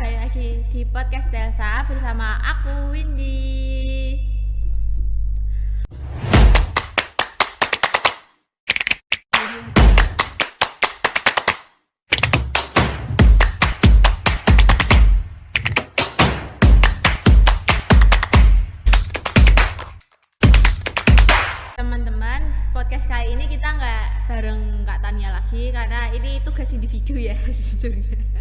balik lagi di podcast Delsa bersama aku Windy. Teman-teman, podcast kali ini kita nggak bareng Kak Tania lagi karena ini tugas individu ya sejujurnya.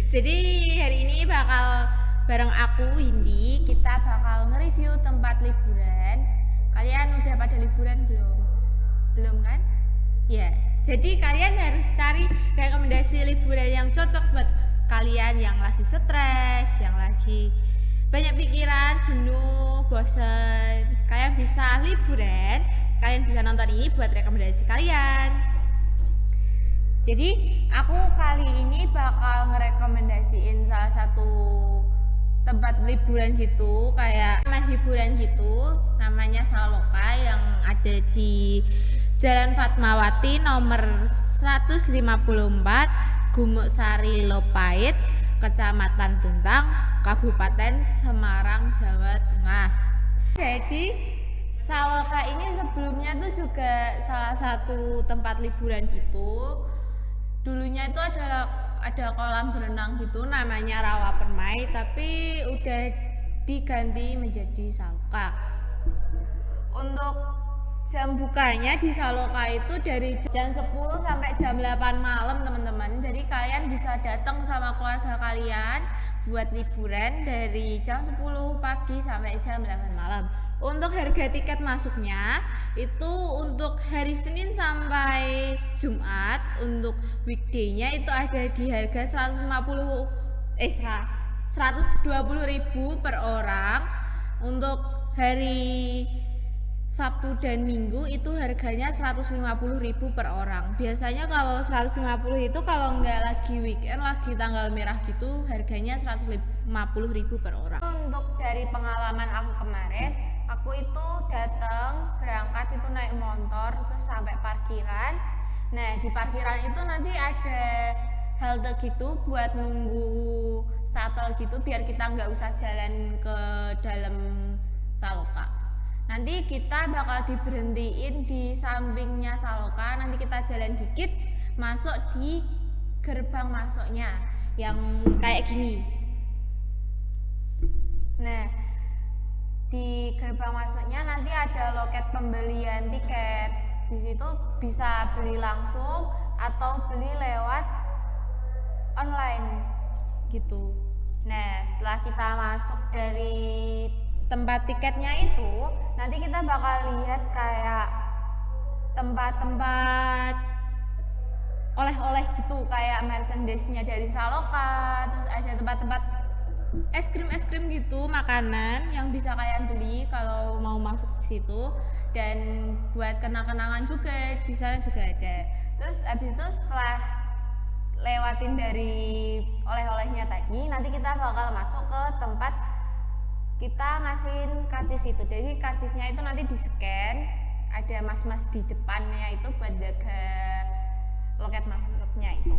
Jadi hari ini bakal bareng aku Windy, kita bakal nge-review tempat liburan. Kalian udah pada liburan belum? Belum kan? Ya, jadi kalian harus cari rekomendasi liburan yang cocok buat kalian yang lagi stres, yang lagi banyak pikiran, jenuh, bosan. Kalian bisa liburan, kalian bisa nonton ini buat rekomendasi kalian. Jadi aku kali ini bakal ngerekomendasiin salah satu tempat liburan gitu, kayak taman hiburan gitu, namanya Saloka yang ada di Jalan Fatmawati nomor 154, Gumuk Sari Lopait, Kecamatan Tuntang, Kabupaten Semarang, Jawa Tengah. Jadi Saloka ini sebelumnya tuh juga salah satu tempat liburan gitu. Dulunya itu ada kolam berenang gitu namanya Rawa Permai, tapi udah diganti menjadi Saloka. Untuk jam bukanya di Saloka itu dari jam 10 sampai jam 8 malam teman-teman. Jadi kalian bisa datang sama keluarga kalian buat liburan dari jam 10 pagi sampai jam 8 malam. Untuk harga tiket masuknya itu untuk hari Senin sampai Jumat, untuk weekday-nya itu ada di harga 120.000 per orang. Untuk hari Sabtu dan Minggu itu harganya 150.000 per orang. Biasanya kalau 150 itu kalau nggak lagi weekend, lagi tanggal merah gitu, harganya 150.000 per orang. Untuk dari pengalaman aku kemarin, aku itu berangkat itu naik motor terus sampai parkiran. Nah di parkiran itu nanti ada halte gitu buat nunggu shuttle gitu, biar kita nggak usah jalan ke dalam Saloka. Nanti kita bakal diberhentiin di sampingnya Saloka, nanti kita jalan dikit masuk di gerbang masuknya yang kayak gini. Nah di gerbang masuknya nanti ada loket pembelian tiket. Di situ bisa beli langsung atau beli lewat online gitu. Nah setelah kita masuk dari tempat tiketnya itu, nanti kita bakal lihat kayak tempat-tempat oleh-oleh gitu, kayak merchandise-nya dari Saloka. Terus ada tempat-tempat es krim gitu, makanan yang bisa kalian beli kalau mau masuk ke situ, dan buat kenang-kenangan juga di sana juga ada. Terus habis itu setelah lewatin dari oleh-olehnya tadi, nanti kita bakal masuk ke tempat kita ngasihin karcis itu. Jadi karcisnya itu nanti di scan, ada mas-mas di depannya itu buat jaga loket masuknya itu.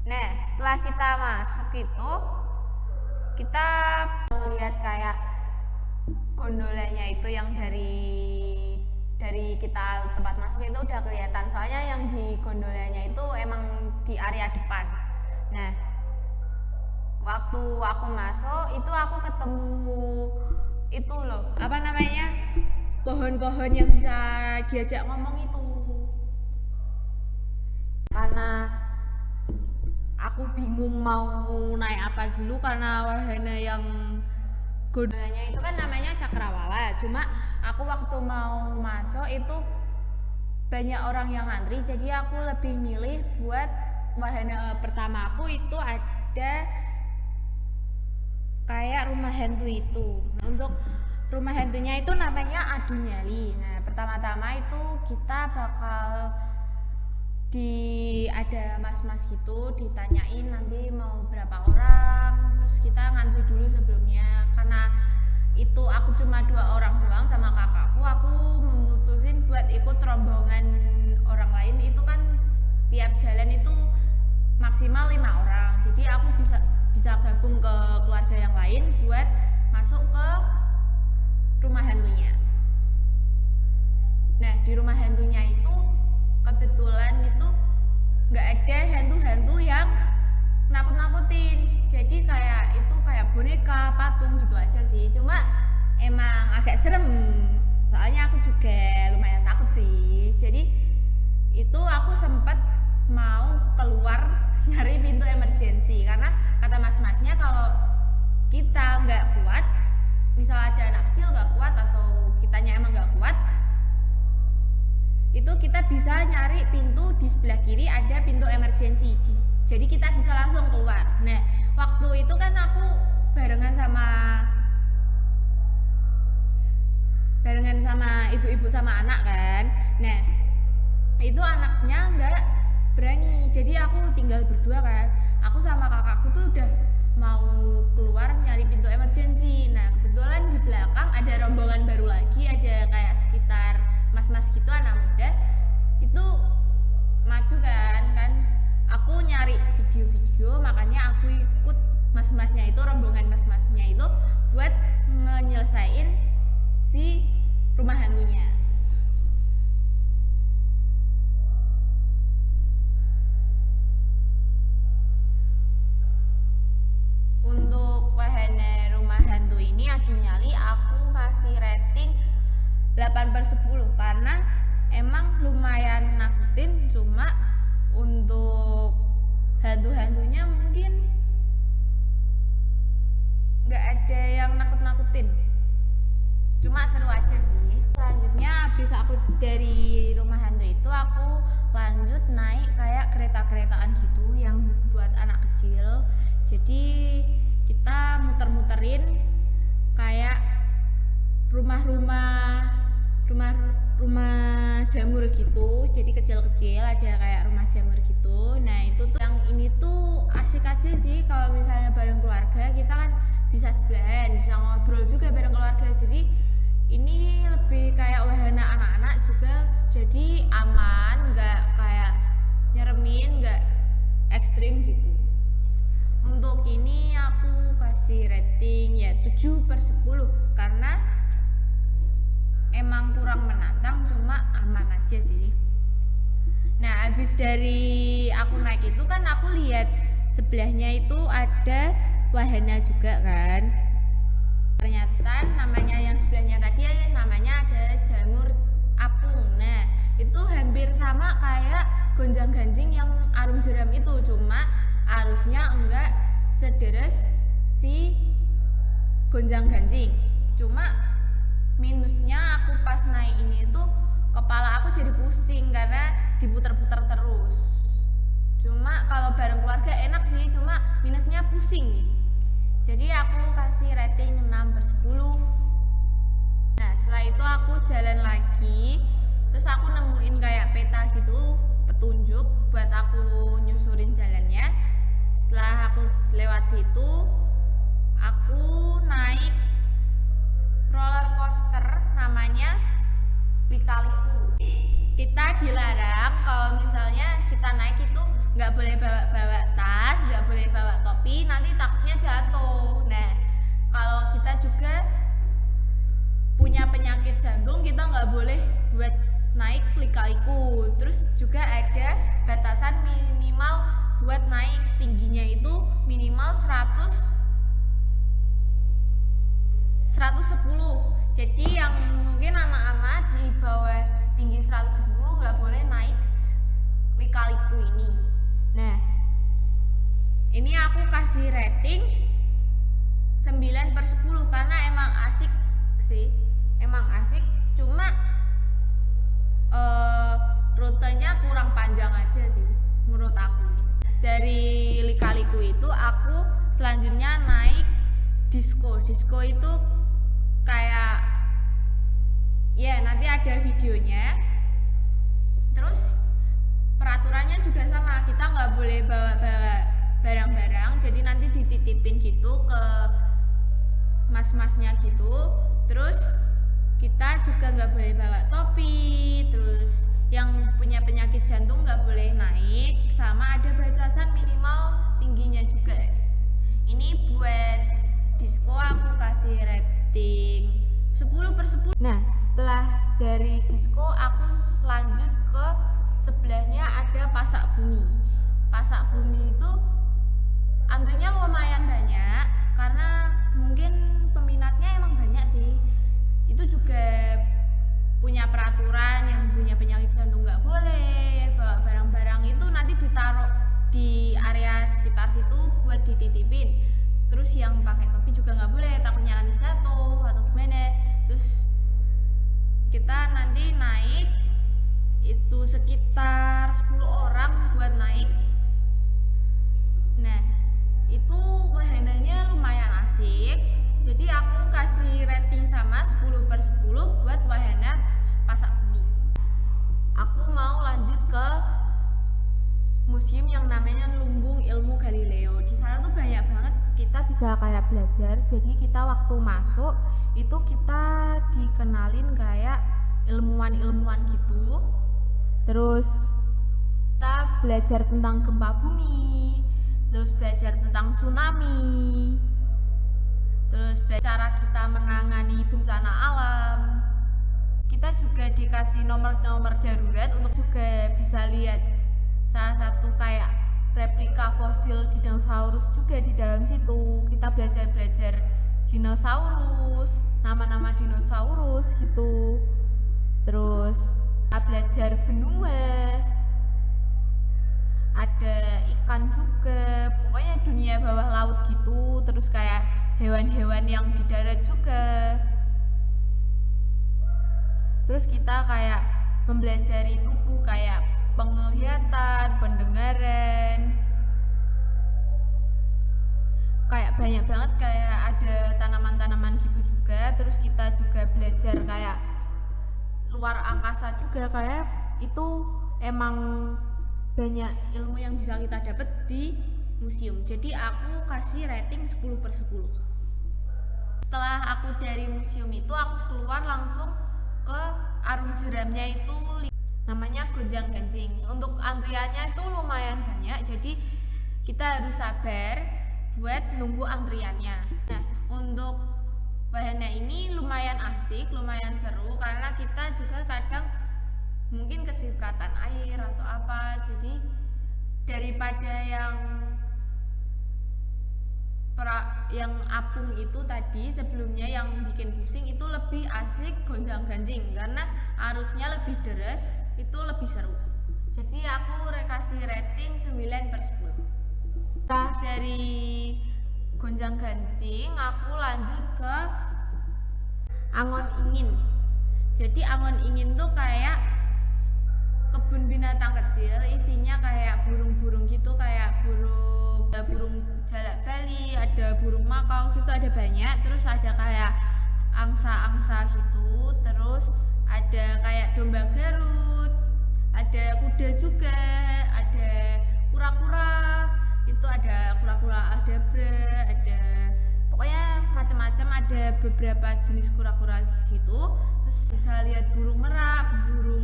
Nah setelah kita masuk itu, kita melihat kayak gondolanya itu yang dari kita tempat masuk itu udah kelihatan, soalnya yang di gondolanya itu emang di area depan. Nah waktu aku masuk itu aku ketemu itu loh, apa namanya, pohon-pohon yang bisa diajak ngomong itu. Karena aku bingung mau naik apa dulu, karena wahana yang gondolanya itu kan namanya Cakrawala. Cuma aku waktu mau masuk itu banyak orang yang ngantri, jadi aku lebih milih buat wahana pertama aku itu ada kayak rumah hantu itu. Untuk rumah hantunya itu namanya Adu Nyali. Nah pertama-tama itu kita bakal ada mas-mas gitu, ditanyain nanti mau berapa orang, terus kita ngantri dulu sebelumnya. Karena itu aku cuma 2 orang doang sama kakakku, aku memutusin buat ikut rombongan orang lain. Itu kan tiap jalan itu maksimal 5 orang, jadi aku bisa gabung ke keluarga yang lain buat masuk ke rumah hantunya. Nah, di rumah hantunya itu kebetulan itu nggak ada hantu-hantu yang nakut-nakutin. Jadi kayak itu kayak boneka, patung gitu aja sih. Cuma emang agak serem. Soalnya aku juga lumayan takut sih. Jadi itu aku sempet mau keluar nyari pintu emergency karena kata mas-masnya kalau kita nggak kuat, misal ada anak kecil nggak kuat atau kitanya emang nggak kuat, itu kita bisa nyari pintu di sebelah kiri ada pintu emergency. Jadi kita bisa langsung keluar. Nah, waktu itu kan aku barengan sama ibu-ibu sama anak kan. Nah, itu anaknya nggak berani. Jadi aku tinggal berdua kan. Aku sama kakakku tuh udah mau keluar nyari pintu emergency. Nah, kebetulan di belakang ada rombongan baru lagi, ada kayak sekitar mas-mas gitu, anak muda. Itu maju kan aku nyari video-video, makanya aku ikut mas-masnya itu, rombongan mas-masnya itu buat nyelesain si rumah hantunya. Untuk wahana rumah hantu ini adu nyali aku kasih rating 8/10 karena emang lumayan nakutin. Cuma untuk hantu-hantunya mungkin nggak ada yang nakut-nakutin, cuma seru aja sih. Selanjutnya habis aku dari rumah hantu itu aku lanjut naik kayak kereta-keretaan gitu yang buat anak kecil. Jadi kita muter-muterin kayak rumah jamur gitu, jadi kecil-kecil, ada kayak rumah jamur gitu. Nah, itu tuh yang ini tuh asik aja sih kalau misalnya bareng keluarga, kita kan bisa sebelahan, bisa ngobrol juga bareng keluarga. Jadi ini lebih kayak wahana anak-anak juga, jadi aman, nggak kayak nyeremin, nggak ekstrim gitu. Untuk ini aku kasih rating ya 7/10 karena emang kurang menantang, cuma aman aja sih. Nah, habis dari aku naik itu kan aku lihat sebelahnya itu ada wahana juga kan. Ternyata namanya yang sebelahnya tadi namanya ada jamur apung. Nah, itu hampir sama kayak gonjang-ganjing yang arum jeram itu, cuma arusnya enggak sederes si gonjang-ganjing. Cuma minusnya aku pas naik ini tuh kepala aku jadi pusing karena diputer-puter terus. Cuma kalau bareng keluarga enak sih, cuma minusnya pusing. Jadi aku kasih rating 6/10. Nah, setelah itu aku jalan lagi, terus aku nemuin kayak peta gitu, petunjuk buat aku nyusurin jalannya. Setelah aku lewat situ, aku naik roller coaster namanya Lika-Liku. Kita dilarang kalau misalnya kita naik itu nggak boleh bawa tas, nggak boleh bawa topi, nanti takutnya jatuh. Nah, kalau kita juga punya penyakit jantung, kita nggak boleh buat naik Lika-Liku. Terus juga ada batasan minimal buat naik, tingginya itu minimal 110. Jadi yang mungkin anak-anak di bawah tinggi 110 nggak boleh naik Lika-Liku ini. Nah, ini aku kasih rating 9/10 karena emang asik sih, emang asik. Cuma rutenya kurang panjang aja sih menurut aku. Dari Lika-Liku itu aku selanjutnya naik disco. Disco itu kayak ya nanti ada videonya. Terus peraturannya juga sama, kita nggak boleh bawa barang-barang, jadi nanti dititipin gitu ke mas-masnya gitu. Terus kita juga nggak boleh bawa topi, terus yang punya penyakit jantung nggak boleh naik, sama ada batasan minimal tingginya juga. Ini rating 10/10. Nah, setelah dari disco aku lanjut ke sebelahnya ada Pasak Bumi. Pasak Bumi itu antrinya lumayan banyak karena mungkin peminatnya emang banyak sih. Itu juga punya peraturan, yang punya penyakit jantung nggak boleh bawa barang-barang itu nanti ditaruh di area sekitar situ buat dititipin. Terus yang pakai topi juga nggak boleh, takutnya nanti jatuh atau gimana. Terus kita nanti naik itu sekitar 10 orang buat naik. Nah, itu wahananya lumayan asik. Jadi aku kasih rating sama 10/10 buat wahana Pasak Bumi. Aku mau lanjut ke museum yang namanya Lumbung Ilmu Galileo. Di sana tuh banyak banget kita bisa kayak belajar. Jadi kita waktu masuk itu kita dikenalin kayak ilmuwan-ilmuwan gitu. Terus kita belajar tentang gempa bumi, terus belajar tentang tsunami, terus belajar cara kita menangani bencana alam. Kita juga dikasih nomor-nomor darurat untuk juga bisa lihat salah satu kayak replika fosil dinosaurus juga di dalam situ. Kita belajar dinosaurus, nama-nama dinosaurus gitu. Terus kita belajar benua, ada ikan juga, pokoknya dunia bawah laut gitu. Terus kayak hewan-hewan yang di darat juga. Terus kita kayak mempelajari tubuh kayak penglihatan, pendengaran, kayak banyak banget, kayak ada tanaman-tanaman gitu juga. Terus kita juga belajar kayak luar angkasa juga, kayak itu emang banyak ilmu yang bisa kita dapat di museum. Jadi aku kasih rating 10/10. Setelah aku dari museum itu aku keluar langsung ke arung jeramnya, itu namanya Gonjang Ganjing. Untuk antriannya itu lumayan banyak, jadi kita harus sabar buat nunggu antriannya. Nah, untuk wahana ini lumayan asik, lumayan seru karena kita juga kadang mungkin kecipratan air atau apa. Jadi daripada yang apung itu tadi sebelumnya yang bikin pusing, itu lebih asik Gonjang Ganjing karena arusnya lebih deras, itu lebih seru. Jadi aku kasih rating 9/10. Setelah dari Gonjang Ganjing aku lanjut ke Angon Ingin. Jadi Angon Ingin tuh kayak kebun binatang kecil, isinya kayak burung-burung gitu, kayak ada burung jalak Bali, ada burung makau gitu, ada banyak. Terus ada kayak angsa-angsa gitu, terus ada kayak domba Garut, ada kuda juga, ada kura-kura, itu ada kura-kura aldabra, ada pokoknya macam-macam, ada beberapa jenis kura-kura di situ. Terus bisa lihat burung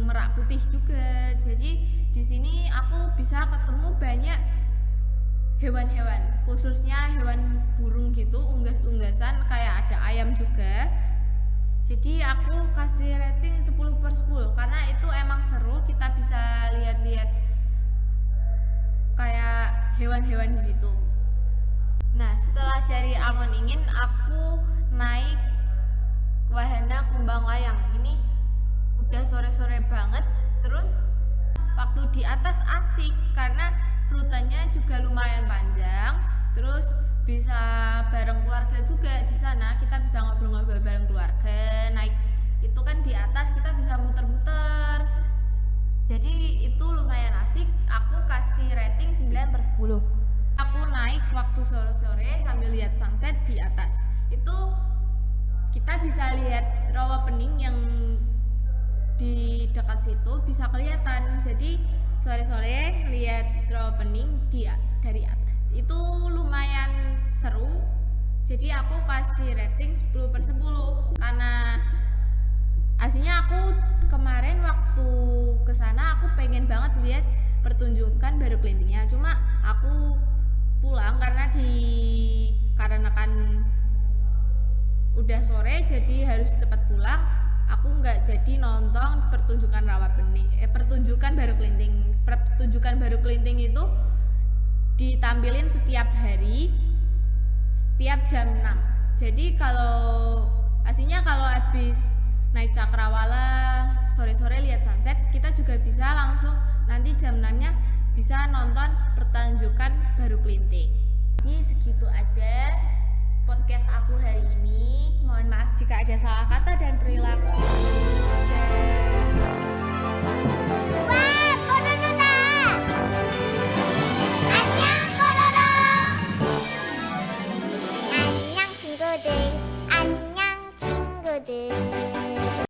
merak putih juga. Jadi di sini aku bisa ketemu banyak hewan-hewan, khususnya hewan burung gitu, unggas-unggasan, kayak ada ayam juga. Jadi aku kasih rating 10/10 karena itu emang seru, kita bisa lihat-lihat kayak hewan-hewan di situ. Nah, setelah dari Angon Ingin aku naik wahana Kumbang Layang. Ini udah sore-sore banget. Terus waktu di atas asik karena rutenya juga lumayan panjang. Terus bisa bareng keluarga juga di sana. Kita bisa ngobrol-ngobrol bareng keluarga. Naik itu kan di atas kita bisa muter-muter. Jadi itu lumayan asik. Aku kasih rating 9/10. Aku naik waktu sore-sore sambil lihat sunset di atas. Itu kita bisa lihat rawa pening yang di dekat situ bisa kelihatan. Jadi sore-sore lihat rawa pening dari atas itu lumayan seru. Jadi aku kasih rating 10/10 karena aslinya aku kemarin waktu kesana aku pengen banget lihat pertunjukan baru kelindingnya, cuma aku pulang karena dikarenakan udah sore. sore jadi harus cepat pulang. Aku nggak jadi nonton pertunjukan pertunjukan baru kelinting. Pertunjukan baru kelinting itu ditampilin setiap hari setiap jam 6. Jadi aslinya kalau habis naik Cakrawala sore-sore lihat sunset, kita juga bisa langsung nanti jam 6-nya bisa nonton pertunjukan baru kelinting. Jadi segitu aja podcast aku hari ini. Mohon maaf jika ada salah kata dan perilaku.